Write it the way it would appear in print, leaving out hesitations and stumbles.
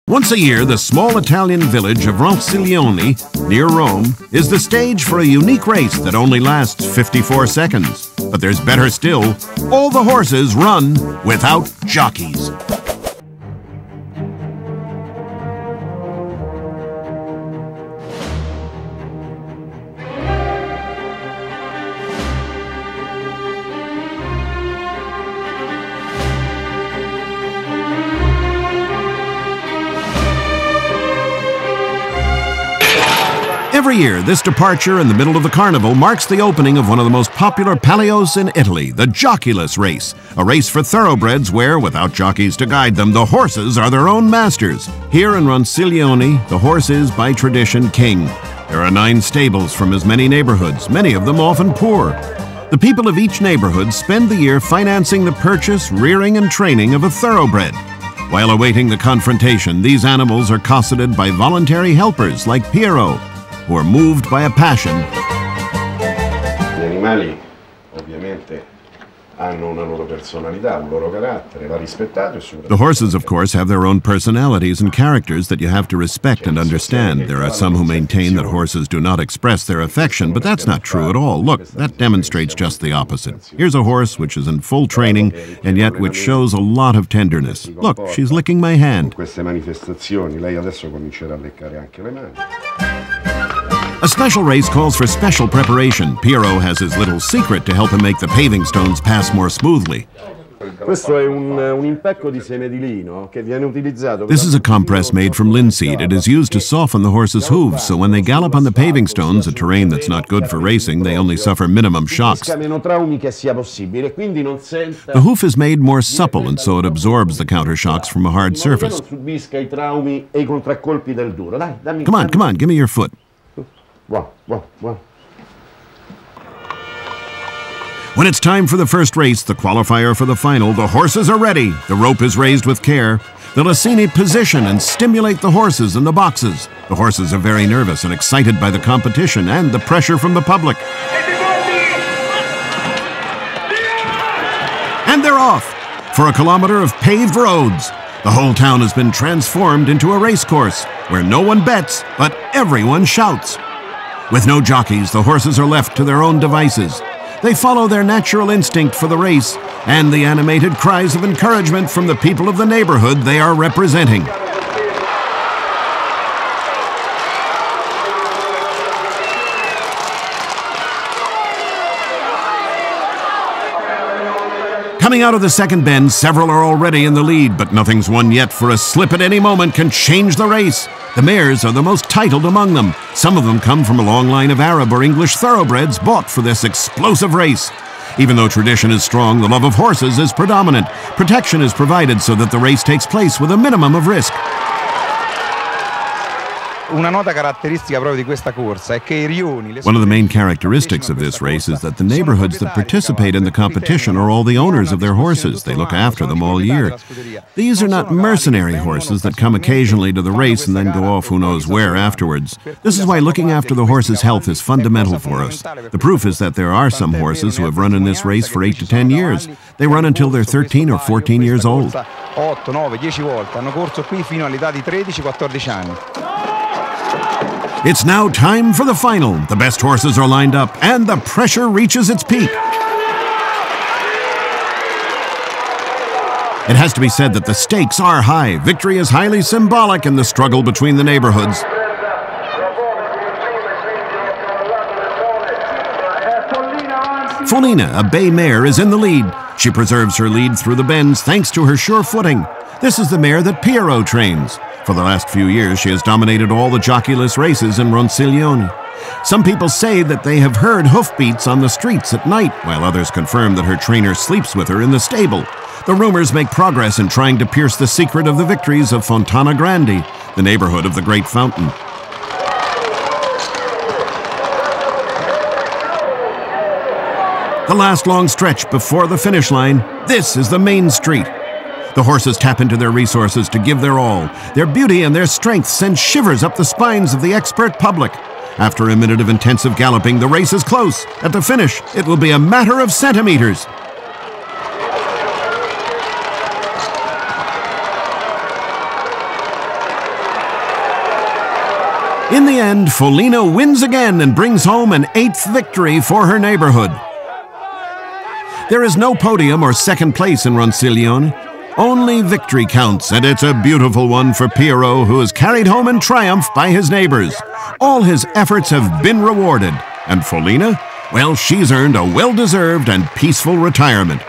Once a year, the small Italian village of Ronciglione, near Rome, is the stage for a unique race that only lasts 54 seconds. But there's better still. All the horses run without jockeys. Every year, this departure in the middle of the carnival marks the opening of one of the most popular palios in Italy, the Jockeyless race, a race for thoroughbreds where, without jockeys to guide them, the horses are their own masters. Here in Ronciglione, the horse is, by tradition, king. There are 9 stables from as many neighborhoods, many of them often poor. The people of each neighborhood spend the year financing the purchase, rearing, and training of a thoroughbred. While awaiting the confrontation, these animals are cosseted by voluntary helpers like Piero, who are moved by a passion. Gli animali, ovviamente, hanno una loro personalità, un loro carattere, va rispettato e soprattutto. The horses, of course, have their own personalities and characters that you have to respect and understand. There are some who maintain that horses do not express their affection, but that's not true at all. Look, that demonstrates just the opposite. Here's a horse which is in full training and yet which shows a lot of tenderness. Look, she's licking my hand. Queste manifestazioni, lei adesso comincerà a leccare anche le mani. A special race calls for special preparation. Piero has his little secret to help him make the paving stones pass more smoothly. Questo è un impecco di seme di lino che viene utilizzato. This is a compress made from linseed. It is used to soften the horse's hooves, so when they gallop on the paving stones, a terrain that's not good for racing, they only suffer minimum shocks. The hoof is made more supple, and so it absorbs the counter shocks from a hard surface. Come on, give me your foot. When it's time for the first race, the qualifier for the final, the horses are ready. The rope is raised with care. The Lacini position and stimulate the horses in the boxes. The horses are very nervous and excited by the competition and the pressure from the public. And they're off for a kilometer of paved roads. The whole town has been transformed into a race course where no one bets, but everyone shouts. With no jockeys, the horses are left to their own devices. They follow their natural instinct for the race and the animated cries of encouragement from the people of the neighborhood they are representing. Coming out of the second bend, several are already in the lead, but nothing's won yet, for a slip at any moment can change the race. The mares are the most titled among them. Some of them come from a long line of Arab or English thoroughbreds bought for this explosive race. Even though tradition is strong, the love of horses is predominant. Protection is provided so that the race takes place with a minimum of risk. One of the main characteristics of this race is that the neighborhoods that participate in the competition are all the owners of their horses. They look after them all year. These are not mercenary horses that come occasionally to the race and then go off who knows where afterwards. This is why looking after the horse's health is fundamental for us. The proof is that there are some horses who have run in this race for 8 to 10 years. They run until they're 13 or 14 years old. 8, 9, 10 volte. Hanno corso qui fino all'età di 13-14 anni. It's now time for the final. The best horses are lined up, and the pressure reaches its peak. It has to be said that the stakes are high. Victory is highly symbolic in the struggle between the neighborhoods. Folina, a bay mare, is in the lead. She preserves her lead through the bends thanks to her sure footing. This is the mare that Piero trains. For the last few years, she has dominated all the jockeyless races in Ronciglione. Some people say that they have heard hoofbeats on the streets at night, while others confirm that her trainer sleeps with her in the stable. The rumors make progress in trying to pierce the secret of the victories of Fontana Grande, the neighborhood of the Great Fountain. The last long stretch before the finish line, this is the main street. The horses tap into their resources to give their all. Their beauty and their strength send shivers up the spines of the expert public. After a minute of intensive galloping, the race is close. At the finish, it will be a matter of centimeters. In the end, Folina wins again and brings home an 8th victory for her neighborhood. There is no podium or second place in Ronciglione. Only victory counts, and it's a beautiful one for Piero, who is carried home in triumph by his neighbors. All his efforts have been rewarded. And Folina? Well, she's earned a well-deserved and peaceful retirement.